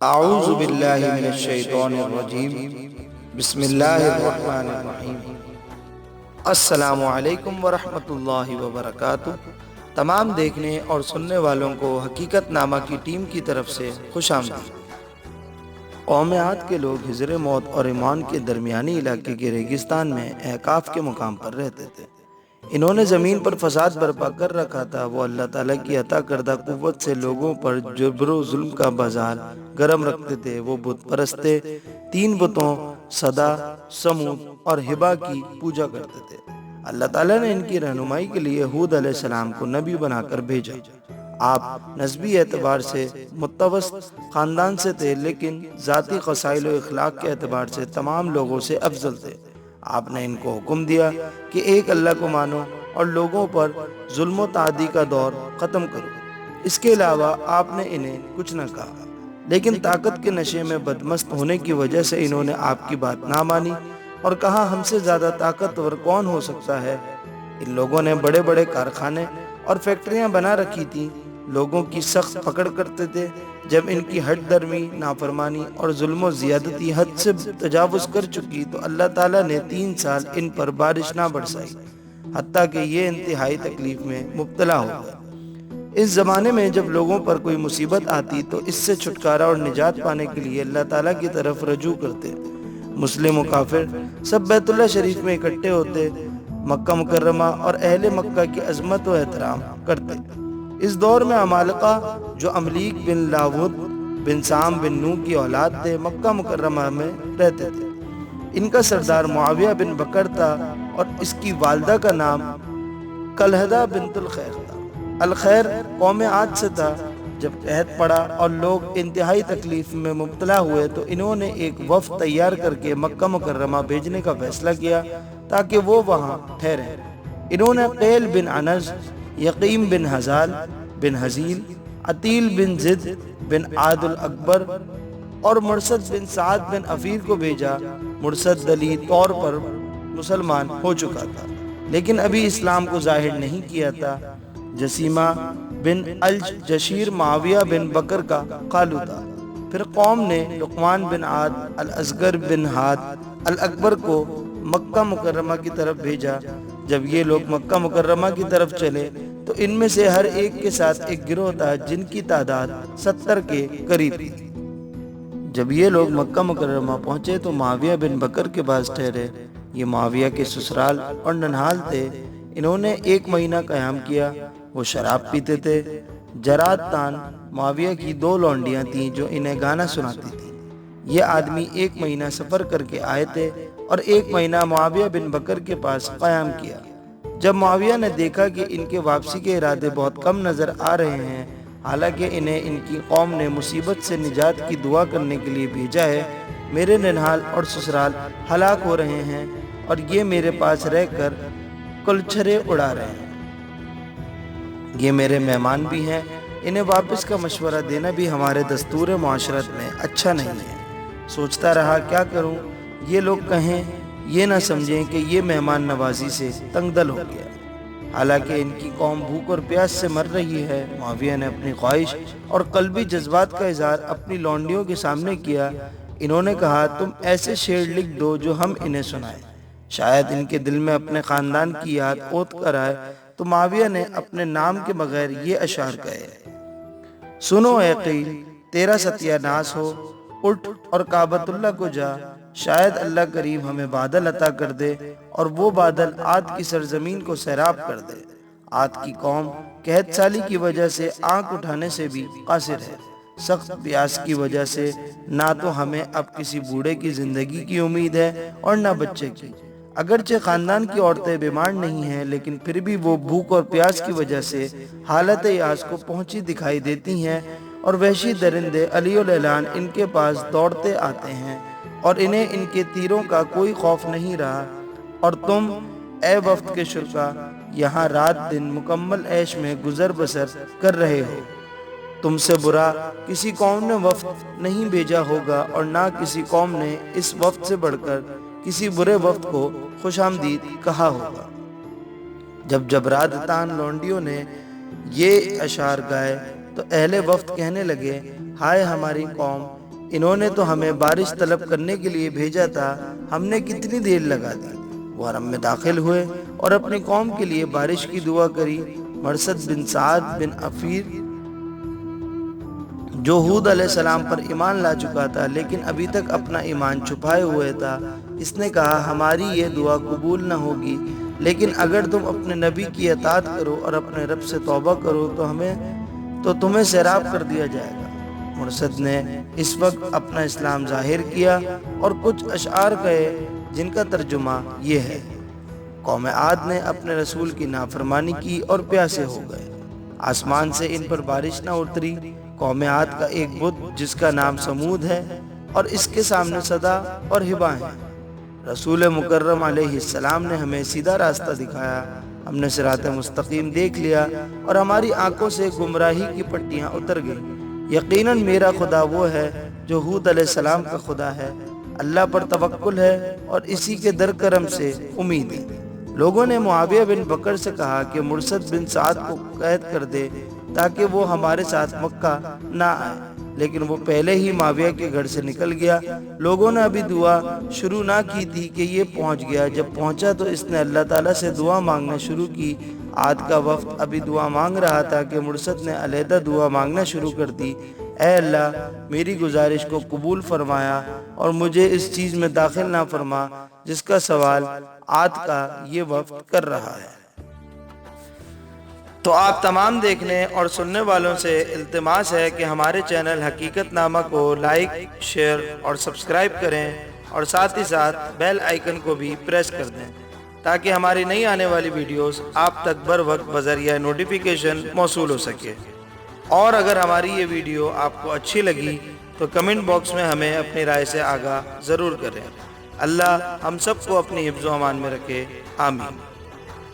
اعوذ باللہ من الشیطان الرجیم بسم اللہ الرحمن الرحیم۔ السلام علیکم ورحمۃ اللہ وبرکاتہ۔ تمام دیکھنے اور سننے والوں کو حقیقت نامہ کی ٹیم کی طرف سے خوش آمدید۔ قوم عاد کے لوگ ہجر موت اور ایمان کے درمیانی علاقے کے ریگستان میں اعکاف کے مقام پر رہتے تھے۔ انہوں نے زمین پر فساد برپا کر رکھا تھا۔ وہ اللہ تعالیٰ کی عطا کردہ قوت سے لوگوں پر جبر و ظلم کا بازار گرم رکھتے تھے۔ وہ بت پرستے 3 بتوں صدا، سمود اور ہبا کی پوجا کرتے تھے۔ اللہ تعالیٰ نے ان کی رہنمائی کے لیے ہود علیہ السلام کو نبی بنا کر بھیجا۔ آپ نسبی اعتبار سے متوسط خاندان سے تھے، لیکن ذاتی خصائل و اخلاق کے اعتبار سے تمام لوگوں سے افضل تھے۔ آپ نے ان کو حکم دیا کہ ایک اللہ کو مانو اور لوگوں پر ظلم و تعدی کا دور ختم کرو۔ اس کے علاوہ آپ نے انہیں کچھ نہ کہا، لیکن طاقت کے نشے میں بدمست ہونے کی وجہ سے انہوں نے آپ کی بات نہ مانی اور کہا ہم سے زیادہ طاقتور کون ہو سکتا ہے۔ ان لوگوں نے بڑے بڑے کارخانے اور فیکٹریاں بنا رکھی تھیں، لوگوں کی سخت پکڑ کرتے تھے۔ جب ان کی ہٹ درمی، نافرمانی اور ظلم و زیادتی حد سے تجاوز کر چکی تو اللہ تعالیٰ نے 3 سال ان پر بارش نہ برسائی، حتیٰ کہ یہ انتہائی تکلیف میں مبتلا ہو گئے۔ اس زمانے میں جب لوگوں پر کوئی مصیبت آتی تو اس سے چھٹکارا اور نجات پانے کے لیے اللہ تعالیٰ کی طرف رجوع کرتے۔ مسلم و کافر سب بیت اللہ شریف میں اکٹھے ہوتے، مکہ مکرمہ اور اہل مکہ کی عظمت و احترام کرتے۔ اس دور میں عمالقہ جو املیک بن لاود بن سام بن نو کی اولاد تھے، مکہ مکرمہ میں رہتے تھے۔ ان کا سردار معاویہ بن بکر تھا اور اس کی والدہ کا نام کلہدہ بنت الخیر تھا۔ الخیر قوم عاد سے تھا۔ جب قحط پڑا اور لوگ انتہائی تکلیف میں مبتلا ہوئے تو انہوں نے ایک وفد تیار کر کے مکہ مکرمہ بھیجنے کا فیصلہ کیا تاکہ وہ وہاں ٹھہریں۔ انہوں نے قیل بن انس، یقیم بن حزال بن حزیل، عتیل بن زد بن عاد الاکبر اور مرثد بن سعد بن عفیر کو بھیجا۔ مرثد دلی طور پر مسلمان ہو چکا تھا، لیکن ابھی اسلام کو ظاہر نہیں کیا تھا۔ جسیمہ بن الجشیر معاویہ بن بکر کا خالو تھا۔ پھر قوم نے لقمان بن عاد، الاصغر بن ہاد الاکبر کو مکہ مکرمہ کی طرف بھیجا۔ جب یہ لوگ مکہ مکرمہ کی طرف چلے تو ان میں سے ہر ایک کے ساتھ ایک گروہ تھا جن کی تعداد 70 کے قریب تھی۔ جب یہ لوگ مکہ مکرمہ پہنچے تو معاویہ بن بکر کے پاس ٹھہرے۔ یہ معاویہ کے سسرال اور ننھال تھے۔ انہوں نے 1 مہینہ قیام کیا۔ وہ شراب پیتے تھے۔ جراد تان معاویہ کی 2 لونڈیاں تھیں جو انہیں گانا سناتی تھیں۔ یہ آدمی 1 مہینہ سفر کر کے آئے تھے اور 1 مہینہ معاویہ بن بکر کے پاس قیام کیا۔ جب معاویہ نے دیکھا کہ ان کے واپسی کے ارادے بہت کم نظر آ رہے ہیں، حالانکہ انہیں ان کی قوم نے مصیبت سے نجات کی دعا کرنے کے لیے بھیجا ہے، میرے ننھال اور سسرال ہلاک ہو رہے ہیں اور یہ میرے پاس رہ کر کلچھرے اڑا رہے ہیں۔ یہ میرے مہمان بھی ہیں، انہیں واپس کا مشورہ دینا بھی ہمارے دستور معاشرت میں اچھا نہیں ہے۔ سوچتا رہا کیا کروں، یہ لوگ کہیں یہ نہ سمجھیں کہ یہ مہمان نوازی سے تنگ دل ہو گیا، حالانکہ ان کی قوم بھوک اور پیاس سے مر رہی ہے۔ معاویہ نے اپنی خواہش اور قلبی جذبات کا اظہار اپنی لونڈیوں کے سامنے کیا۔ انہوں نے کہا تم ایسے شعر لکھ دو جو ہم انہیں سنائیں، شاید ان کے دل میں اپنے خاندان کی یاد اوت کر آئے۔ تو معاویہ نے اپنے نام کے بغیر یہ اشعار کہے: سنو اے قیل تیرا ستیہ ناس ہو، اٹھ اور کعبۃ اللہ کو جا، شاید اللہ کریم ہمیں بادل عطا کر دے اور وہ بادل عاد کی سرزمین کو سیراب کر دے۔ عاد کی قوم قحط سالی کی وجہ سے آنکھ اٹھانے سے بھی قاصر ہے۔ سخت پیاس کی وجہ سے نہ تو ہمیں اب کسی بوڑھے کی زندگی کی امید ہے اور نہ بچے کی۔ اگرچہ خاندان کی عورتیں بیمار نہیں ہیں، لیکن پھر بھی وہ بھوک اور پیاس کی وجہ سے حالت یاس کو پہنچی دکھائی دیتی ہیں، اور وحشی درندے علی الاعلان ان کے پاس دوڑتے آتے ہیں اور انہیں ان کے تیروں کا کوئی خوف نہیں رہا۔ اور تم اے وفد کے شرکا یہاں رات دن مکمل عیش میں گزر بسر کر رہے ہو۔ تم سے برا کسی قوم نے وفد نہیں بھیجا ہوگا اور نہ کسی قوم نے اس وفد سے بڑھ کر کسی برے وفد کو خوش آمدید کہا ہوگا۔ جب جبرادتان لونڈیوں نے یہ اشعار گائے تو اہل وفد کہنے لگے ہائے ہماری قوم، انہوں نے تو ہمیں بارش طلب کرنے کے لیے بھیجا تھا، ہم نے کتنی دیر لگا دی۔ وہ حرم میں داخل ہوئے اور اپنی قوم کے لیے بارش کی دعا کری۔ مرثد بن سعد بن عفیر جو ہود علیہ السلام پر ایمان لا چکا تھا لیکن ابھی تک اپنا ایمان چھپائے ہوئے تھا، اس نے کہا ہماری یہ دعا قبول نہ ہوگی، لیکن اگر تم اپنے نبی کی اطاعت کرو اور اپنے رب سے توبہ کرو تو تمہیں سیراب کر دیا جائے گا۔ مرثد نے اس وقت اپنا اسلام ظاہر کیا اور کچھ اشعار کہے جن کا ترجمہ یہ ہے: قوم عاد نے اپنے رسول کی نافرمانی کی اور پیاسے ہو گئے، آسمان سے ان پر بارش نہ اتری۔ قوم عاد کا ایک بت جس کا نام سمود ہے اور اس کے سامنے صدا اور ہبا ہیں۔ رسول مکرم علیہ السلام نے ہمیں سیدھا راستہ دکھایا، ہم نے صراط مستقیم دیکھ لیا اور ہماری آنکھوں سے گمراہی کی پٹیاں اتر گئیں۔ یقیناً میرا خدا وہ ہے جو ہود علیہ السلام کا خدا ہے، اللہ پر توکل ہے اور اسی کے در کرم سے امید ہے۔ لوگوں نے معاویہ بن بکر سے کہا کہ مرثد بن سعد کو قید کر دے تاکہ وہ ہمارے ساتھ مکہ نہ آئے، لیکن وہ پہلے ہی معاویہ کے گھر سے نکل گیا۔ لوگوں نے ابھی دعا شروع نہ کی تھی کہ یہ پہنچ گیا۔ جب پہنچا تو اس نے اللہ تعالیٰ سے دعا مانگنا شروع کی۔ عاد کا وفد ابھی دعا مانگ رہا تھا کہ مرثد نے علیحدہ دعا مانگنا شروع کر دی: اے اللہ، میری گزارش کو قبول فرمایا اور مجھے اس چیز میں داخل نہ فرما جس کا سوال عاد کا یہ وفد کر رہا ہے۔ تو آپ تمام دیکھنے اور سننے والوں سے التماس ہے کہ ہمارے چینل حقیقت نامہ کو لائک، شیئر اور سبسکرائب کریں اور ساتھ ہی ساتھ بیل آئیکن کو بھی پریس کر دیں تاکہ ہماری نئی آنے والی ویڈیوز آپ تک بر وقت بذریعہ نوٹیفیکیشن موصول ہو سکے۔ اور اگر ہماری یہ ویڈیو آپ کو اچھی لگی تو کمنٹ باکس میں ہمیں اپنی رائے سے آگاہ ضرور کریں۔ اللہ ہم سب کو اپنی حفظ و امان میں رکھے، آمین۔